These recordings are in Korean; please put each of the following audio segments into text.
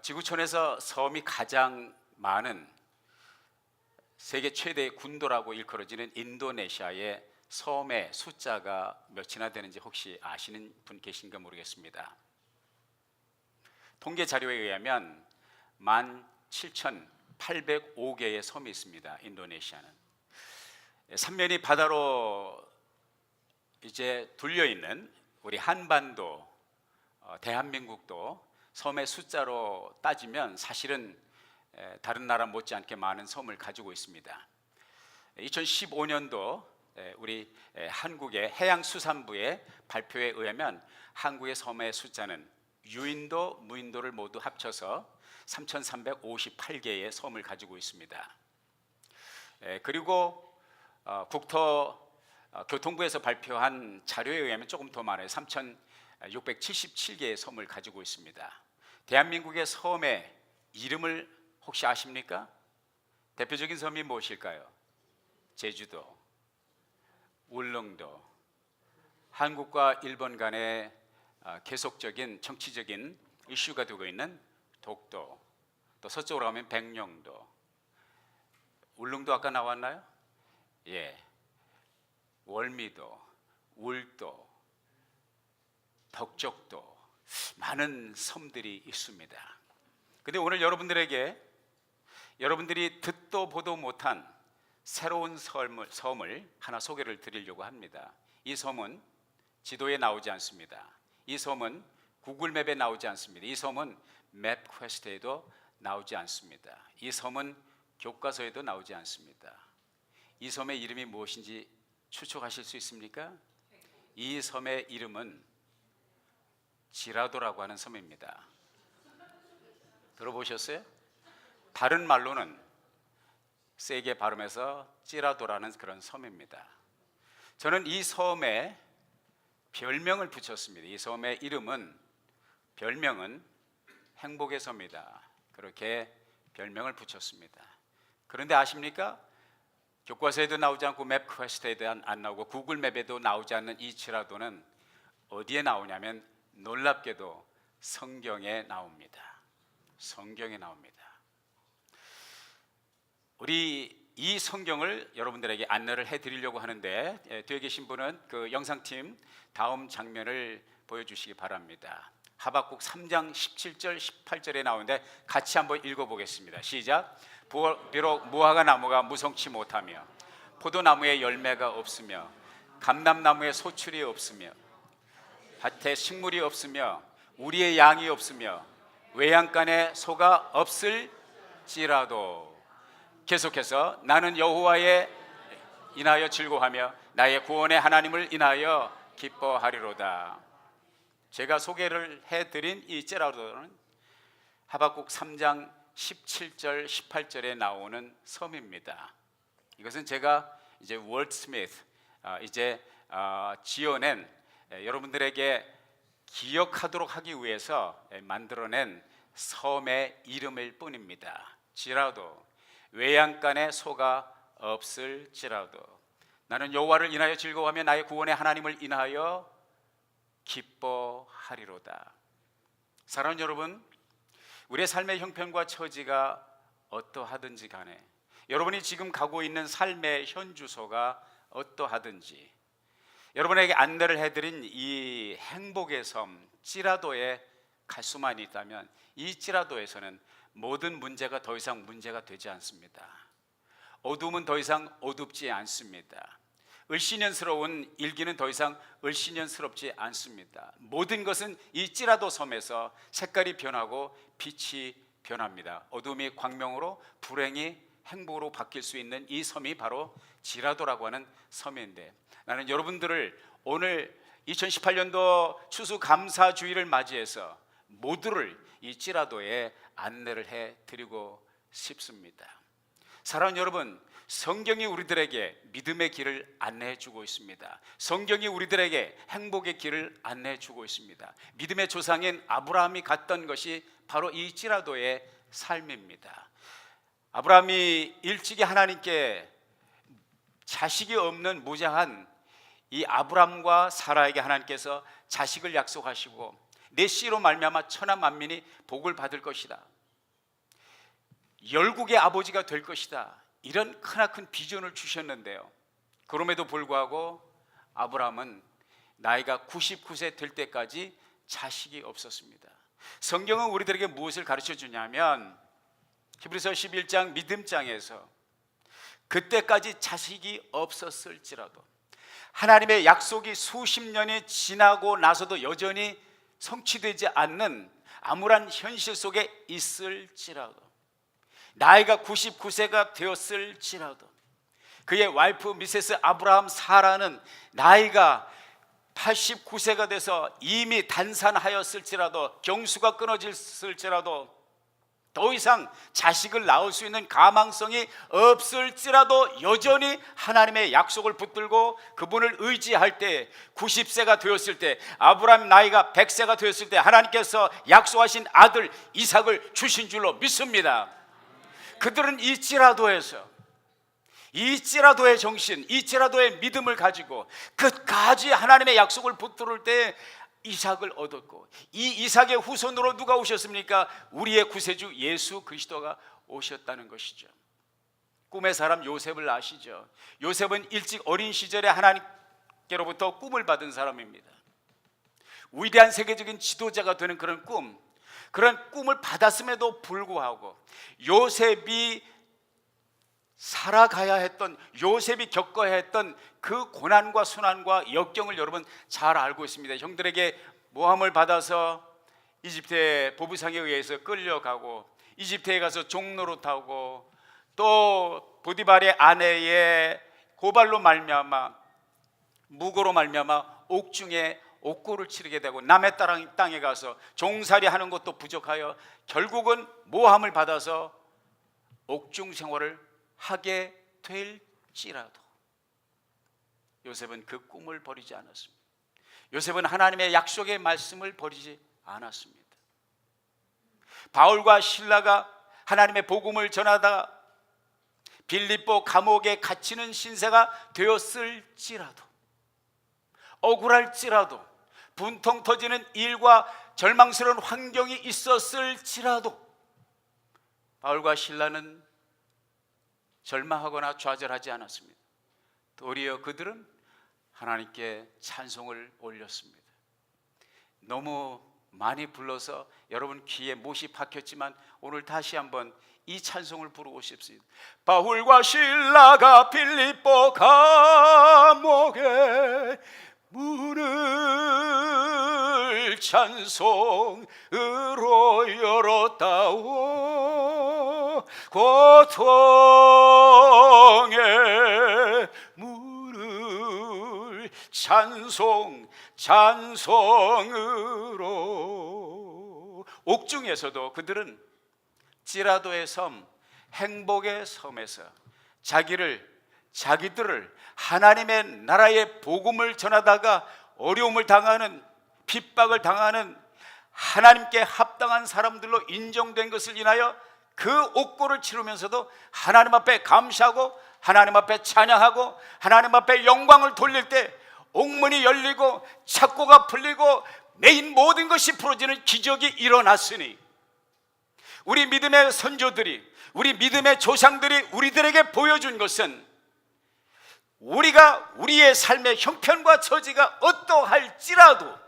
지구촌에서 섬이 가장 많은 세계 최대의 군도라고 일컬어지는 인도네시아의 섬의 숫자가 몇이나 되는지 혹시 아시는 분 계신가 모르겠습니다. 통계 자료에 의하면 17,805개의 섬이 있습니다. 인도네시아는 삼면이 바다로 이제 둘려 있는 우리 한반도, 대한민국도 섬의 숫자로 따지면 사실은 다른 나라 못지않게 많은 섬을 가지고 있습니다. 2015년도 우리 한국의 해양수산부의 발표에 의하면 한국의 섬의 숫자는 유인도, 무인도를 모두 합쳐서 3,358개의 섬을 가지고 있습니다. 그리고 국토교통부에서 발표한 자료에 의하면 조금 더 많아요. 3,677개의 섬을 가지고 있습니다. 대한민국의 섬의 이름을 혹시 아십니까? 대표적인 섬이 무엇일까요? 제주도, 울릉도, 한국과 일본 간의 계속적인 정치적인 이슈가 되고 있는 독도, 또 서쪽으로 가면 백령도, 울릉도 아까 나왔나요? 예, 월미도, 울도, 덕적도, 많은 섬들이 있습니다. 근데 오늘 여러분들이 듣도 보도 못한 새로운 섬을 하나 소개를 드리려고 합니다. 이 섬은 지도에 나오지 않습니다. 이 섬은 구글맵에 나오지 않습니다. 이 섬은 맵퀘스트에도 나오지 않습니다. 이 섬은 교과서에도 나오지 않습니다. 이 섬의 이름이 무엇인지 추측하실 수 있습니까? 이 섬의 이름은 지라도라고 하는 섬입니다. 들어보셨어요? 다른 말로는 세게 발음해서 찌라도라는 그런 섬입니다. 저는 이 섬에 별명을 붙였습니다. 이 섬의 별명은 행복의 섬이다. 그렇게 별명을 붙였습니다. 그런데 아십니까? 교과서에도 나오지 않고 맵퀘스트에도 안 나오고 구글맵에도 나오지 않는 이 지라도는 어디에 나오냐면 놀랍게도 성경에 나옵니다. 성경에 나옵니다. 우리 이 성경을 여러분들에게 안내를 해드리려고 하는데 뒤에 계신 분은 그 영상팀 다음 장면을 보여주시기 바랍니다. 하박국 3장 17절 18절에 나오는데 같이 한번 읽어보겠습니다. 시작. 비록 무화과 나무가 무성치 못하며 포도나무에 열매가 없으며 감람나무에 소출이 없으며 밭에 식물이 없으며 우리의 양이 없으며 외양간에 소가 없을지라도 계속해서 나는 여호와에 인하여 즐거워하며 나의 구원의 하나님을 인하여 기뻐하리로다. 제가 소개를 해드린 이 찌라도는 하박국 3장 17절 18절에 나오는 섬입니다. 이것은 제가 이제 월드스미스 지어낸 여러분들에게 기억하도록 하기 위해서 만들어낸 섬의 이름일 뿐입니다. 지라도, 외양간에 소가 없을지라도 나는 여호와를 인하여 즐거워하며 나의 구원의 하나님을 인하여 기뻐하리로다. 사랑하는 여러분, 우리의 삶의 형편과 처지가 어떠하든지 간에 여러분이 지금 가고 있는 삶의 현주소가 어떠하든지 여러분에게 안내를 해드린 이 행복의 섬 찌라도에 갈 수만 있다면 이 찌라도에서는 모든 문제가 더 이상 문제가 되지 않습니다. 어두움은 더 이상 어둡지 않습니다. 을씨년스러운 일기는 더 이상 을씨년스럽지 않습니다. 모든 것은 이 찌라도 섬에서 색깔이 변하고 빛이 변합니다. 어둠이 광명으로, 불행이 행복으로 바뀔 수 있는 이 섬이 바로 지라도라고 하는 섬인데 나는 여러분들을 오늘 2018년도 추수감사주의를 맞이해서 모두를 이 찌라도에 안내를 해드리고 싶습니다. 사랑하는 여러분, 성경이 우리들에게 믿음의 길을 안내해주고 있습니다. 성경이 우리들에게 행복의 길을 안내해주고 있습니다. 믿음의 조상인 아브라함이 갔던 것이 바로 이 찌라도의 삶입니다. 아브라함이 일찍이 하나님께 자식이 없는 무자한 이 아브라함과 사라에게 하나님께서 자식을 약속하시고 내 씨로 말미암아 천하 만민이 복을 받을 것이다. 열국의 아버지가 될 것이다. 이런 크나큰 비전을 주셨는데요, 그럼에도 불구하고 아브라함은 나이가 99세 될 때까지 자식이 없었습니다. 성경은 우리들에게 무엇을 가르쳐 주냐면 히브리서 11장 믿음장에서 그때까지 자식이 없었을지라도, 하나님의 약속이 수십 년이 지나고 나서도 여전히 성취되지 않는 암울한 현실 속에 있을지라도, 나이가 99세가 되었을지라도, 그의 와이프 미세스 아브라함 사라는 나이가 89세가 돼서 이미 단산하였을지라도, 경수가 끊어질지라도, 더 이상 자식을 낳을 수 있는 가망성이 없을지라도 여전히 하나님의 약속을 붙들고 그분을 의지할 때, 90세가 되었을 때, 아브라함 나이가 100세가 되었을 때 하나님께서 약속하신 아들 이삭을 주신 줄로 믿습니다. 그들은 이찌라도의 정신, 이찌라도의 믿음을 가지고 끝까지 하나님의 약속을 붙들 때 이삭을 얻었고, 이 이삭의 후손으로 누가 오셨습니까? 우리의 구세주 예수 그리스도가 오셨다는 것이죠. 꿈의 사람 요셉을 아시죠? 요셉은 일찍 어린 시절에 하나님께로부터 꿈을 받은 사람입니다. 위대한 세계적인 지도자가 되는 그런 꿈을 받았음에도 불구하고 요셉이 살아가야 했던, 요셉이 겪어야 했던 그 고난과 순환과 역경을 여러분 잘 알고 있습니다. 형들에게 모함을 받아서 이집트의 보부상에 의해서 끌려가고, 이집트에 가서 종노릇하고, 또 보디발의 아내의 고발로 말미암아, 무고로 말미암아 옥중에 옥고를 치르게 되고, 남의 땅에 가서 종살이 하는 것도 부족하여 결국은 모함을 받아서 옥중 생활을 하게 될지라도 요셉은 그 꿈을 버리지 않았습니다. 요셉은 하나님의 약속의 말씀을 버리지 않았습니다. 바울과 실라가 하나님의 복음을 전하다가 빌립보 감옥에 갇히는 신세가 되었을지라도, 억울할지라도, 분통 터지는 일과 절망스러운 환경이 있었을지라도 바울과 실라는 절망하거나 좌절하지 않았습니다. 도리어 그들은 하나님께 찬송을 올렸습니다. 너무 많이 불러서 여러분 귀에 못이 박혔지만 오늘 다시 한번 이 찬송을 부르고 싶습니다. 바울과 실라가 빌립보 감옥에 문을 찬송으로 열었다오, 고통의 문을 찬송으로. 옥중에서도 그들은 찌라도의 섬, 행복의 섬에서 자기들을 하나님의 나라의 복음을 전하다가 어려움을 당하는, 핍박을 당하는 하나님께 합당한 사람들로 인정된 것을 인하여 그 옥고를 치르면서도 하나님 앞에 감사하고, 하나님 앞에 찬양하고, 하나님 앞에 영광을 돌릴 때 옥문이 열리고 착고가 풀리고 메인 모든 것이 풀어지는 기적이 일어났으니, 우리 믿음의 선조들이, 우리 믿음의 조상들이 우리들에게 보여준 것은, 우리가 우리의 삶의 형편과 처지가 어떠할지라도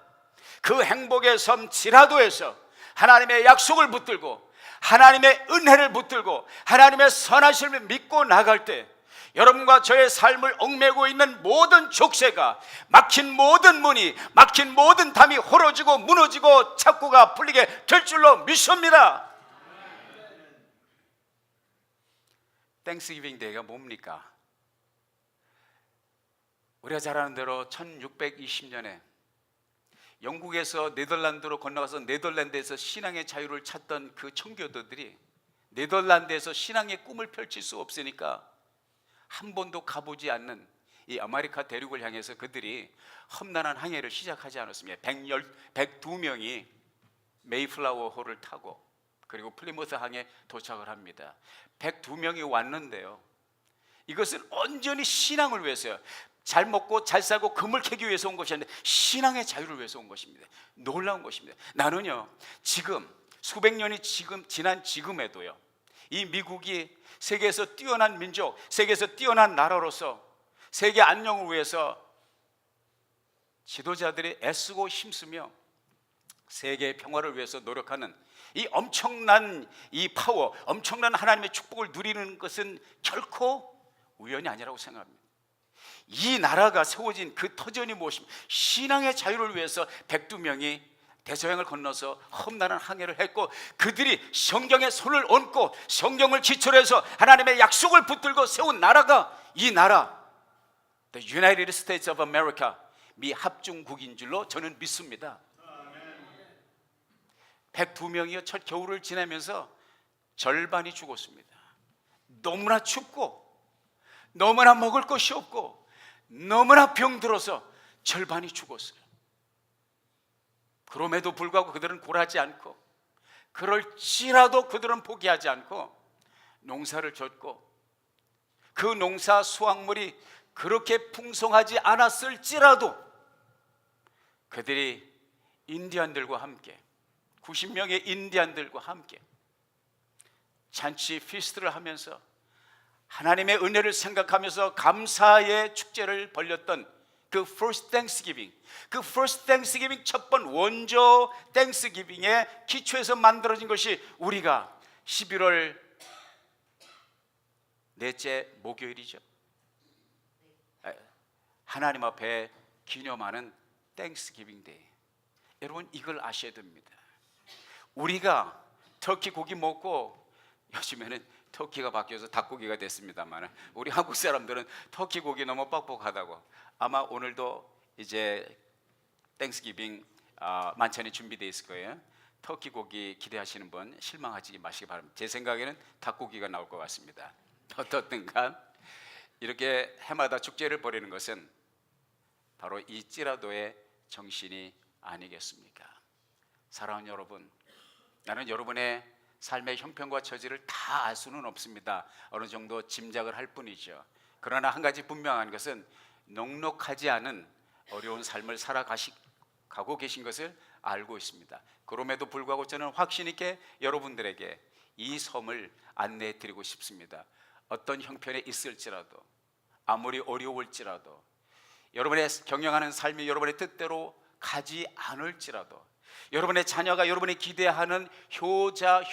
그 행복의 섬 찌라도에서 하나님의 약속을 붙들고, 하나님의 은혜를 붙들고, 하나님의 선하심을 믿고 나갈 때 여러분과 저의 삶을 얽매고 있는 모든 족쇄가, 막힌 모든 문이, 막힌 모든 담이 헐어지고 무너지고 착고가 풀리게 될 줄로 믿습니다. 땡스기빙 데이가 뭡니까? 우리가 잘 아는 대로 1620년에 영국에서 네덜란드로 건너가서 네덜란드에서 신앙의 자유를 찾던 그 청교도들이 네덜란드에서 신앙의 꿈을 펼칠 수 없으니까 한 번도 가보지 않는 이 아메리카 대륙을 향해서 그들이 험난한 항해를 시작하지 않았습니다. 102명이 메이플라워 호를 타고 그리고 플리머스 항에 도착을 합니다. 102명이 왔는데요, 이것은 온전히 신앙을 위해서요. 잘 먹고 잘 살고 금을 캐기 위해서 온 것이 아닌데 신앙의 자유를 위해서 온 것입니다. 놀라운 것입니다. 나는요, 지금 수백 년이 지난 지금에도요, 이 미국이 세계에서 뛰어난 민족, 세계에서 뛰어난 나라로서 세계 안녕을 위해서 지도자들이 애쓰고 힘쓰며 세계 평화를 위해서 노력하는 이 엄청난 이 파워, 엄청난 하나님의 축복을 누리는 것은 결코 우연이 아니라고 생각합니다. 이 나라가 세워진 그 터전이 무엇입니까? 신앙의 자유를 위해서 102명이 대서양을 건너서 험난한 항해를 했고, 그들이 성경에 손을 얹고 성경을 기초로 해서 하나님의 약속을 붙들고 세운 나라가 이 나라, The United States of America, 미 합중국인 줄로 저는 믿습니다. 102명이요 첫 겨울을 지나면서 절반이 죽었습니다. 너무나 춥고 너무나 먹을 것이 없고 너무나 병들어서 절반이 죽었어요. 그럼에도 불구하고 그들은 굴하지 않고, 그럴지라도 그들은 포기하지 않고 농사를 졌고, 그 농사 수확물이 그렇게 풍성하지 않았을지라도 그들이 인디안들과 함께 90명의 인디안들과 함께 잔치 피스트를 하면서 하나님의 은혜를 생각하면서 감사의 축제를 벌였던 그 First Thanksgiving, 그 First Thanksgiving 첫 번 원조 Thanksgiving의 기초에서 만들어진 것이 우리가 11월 넷째 목요일이죠. 하나님 앞에 기념하는 Thanksgiving Day. 여러분, 이걸 아셔야 됩니다. 우리가 터키 고기 먹고, 요즘에는 터키가 바뀌어서 닭고기가 됐습니다만, 우리 한국 사람들은 터키 고기 너무 뻑뻑하다고, 아마 오늘도 이제 땡스기빙 만찬이 준비되어 있을 거예요. 터키 고기 기대하시는 분 실망하지 마시기 바랍니다. 제 생각에는 닭고기가 나올 것 같습니다. 어떻든가 이렇게 해마다 축제를 벌이는 것은 바로 이 찌라도의 정신이 아니겠습니까? 사랑하는 여러분, 나는 여러분의 삶의 형편과 처지를 다 알 수는 없습니다. 어느 정도 짐작을 할 뿐이죠. 그러나 한 가지 분명한 것은 넉넉하지 않은 어려운 삶을 살아가고 계신 것을 알고 있습니다. 그럼에도 불구하고 저는 확신 있게 여러분들에게 이 섬을 안내해 드리고 싶습니다. 어떤 형편에 있을지라도, 아무리 어려울지라도, 여러분의 경영하는 삶이 여러분의 뜻대로 가지 않을지라도, 여러분의 자녀가 여러분이 기대하는 효녀가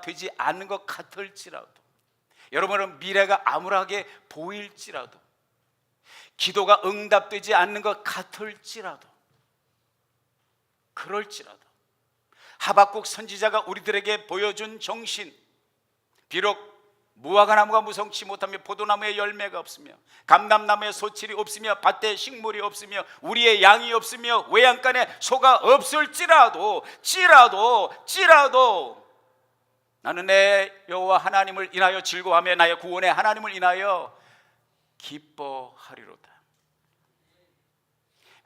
되지 않는 것 같을지라도, 여러분의 미래가 암울하게 보일지라도, 기도가 응답되지 않는 것 같을지라도, 그럴지라도 하박국 선지자가 우리들에게 보여준 정신, 비록 무화과 나무가 무성치 못하며 포도나무에 열매가 없으며 감람나무에 소칠이 없으며 밭에 식물이 없으며 우리의 양이 없으며 외양간에 소가 없을지라도 나는 내 여호와 하나님을 인하여 즐거워하며 나의 구원의 하나님을 인하여 기뻐하리로다.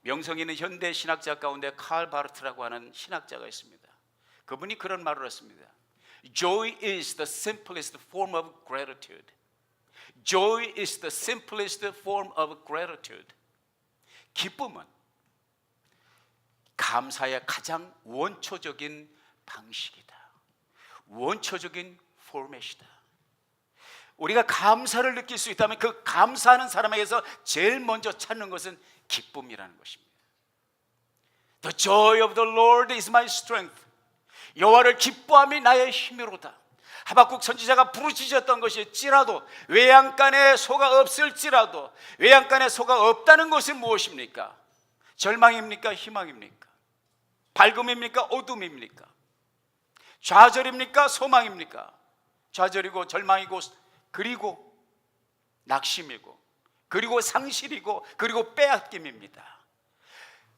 명성 있는 현대 신학자 가운데 칼 바르트라고 하는 신학자가 있습니다. 그분이 그런 말을 했습니다. Joy is the simplest form of gratitude. Joy is the simplest form of gratitude. 기쁨은 감사의 가장 원초적인 방식이다. 원초적인 포맷이다. 우리가 감사를 느낄 수 있다면 그 감사하는 사람에게서 제일 먼저 찾는 것은 기쁨이라는 것입니다. The joy of the Lord is my strength. 여호와를 기뻐함이 나의 힘이로다. 하박국 선지자가 부르짖었던 것이 찌라도, 외양간에 소가 없을지라도, 외양간에 소가 없다는 것은 무엇입니까? 절망입니까? 희망입니까? 밝음입니까? 어둠입니까? 좌절입니까? 소망입니까? 좌절이고 절망이고, 그리고 낙심이고, 그리고 상실이고, 그리고 빼앗김입니다.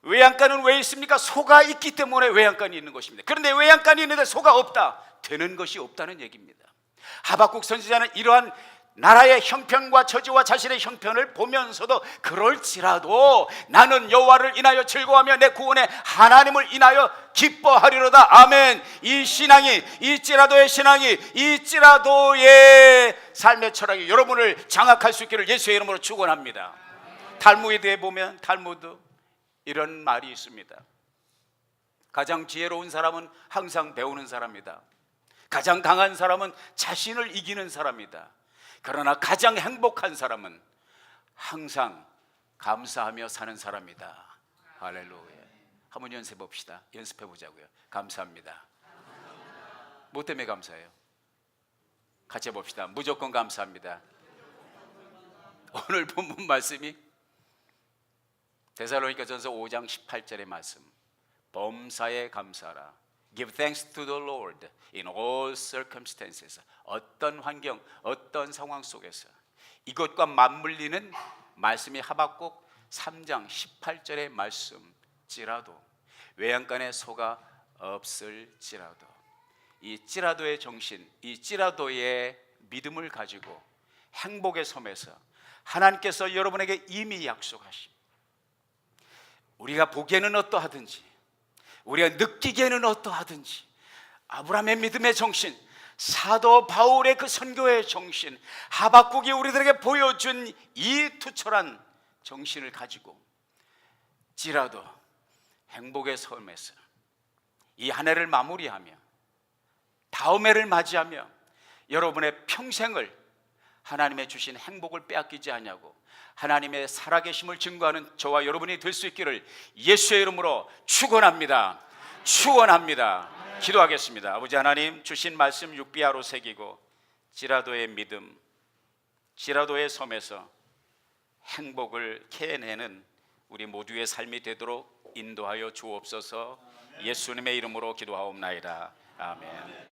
외양간은 왜 있습니까? 소가 있기 때문에 외양간이 있는 것입니다. 그런데 외양간이 있는데 소가 없다, 되는 것이 없다는 얘기입니다. 하박국 선지자는 이러한 나라의 형편과 처지와 자신의 형편을 보면서도 그럴지라도 나는 여호와를 인하여 즐거워하며 내 구원의 하나님을 인하여 기뻐하리로다. 아멘. 이 신앙이, 이 찌라도의 신앙이, 이 찌라도의 삶의 철학이 여러분을 장악할 수 있기를 예수의 이름으로 축원합니다. 탈무드에 보면 탈무드 이런 말이 있습니다. 가장 지혜로운 사람은 항상 배우는 사람이다. 가장 강한 사람은 자신을 이기는 사람이다. 그러나 가장 행복한 사람은 항상 감사하며 사는 사람이다. 할렐루야. 한번 연습해 봅시다. 연습해 보자고요. 감사합니다. 뭐 때문에 감사해요? 같이 해봅시다. 무조건 감사합니다. 오늘 본문 말씀이 데살로니가전서 5장 18절의 말씀. 범사에 감사하라. Give thanks to the Lord in all circumstances. 어떤 환경, 어떤 상황 속에서 이것과 맞물리는 말씀이 하박국 3장 18절의 말씀지라도 외양간에 소가 없을지라도 이 찌라도의 정신, 이 찌라도의 믿음을 가지고 행복의 섬에서 하나님께서 여러분에게 이미 약속하신, 우리가 보기에는 어떠하든지 우리가 느끼기에는 어떠하든지 아브라함의 믿음의 정신, 사도 바울의 그 선교의 정신, 하박국이 우리들에게 보여준 이 투철한 정신을 가지고 찌라도 행복의 섬에서 이 한 해를 마무리하며 다음 해를 맞이하며 여러분의 평생을 하나님의 주신 행복을 빼앗기지 않냐고 하나님의 살아계심을 증거하는 저와 여러분이 될 수 있기를 예수의 이름으로 축원합니다. 축원합니다. 기도하겠습니다. 아버지 하나님, 주신 말씀 육비하로 새기고 찌라도의 믿음, 찌라도의 섬에서 행복을 캐내는 우리 모두의 삶이 되도록 인도하여 주옵소서. 예수님의 이름으로 기도하옵나이다. 아멘.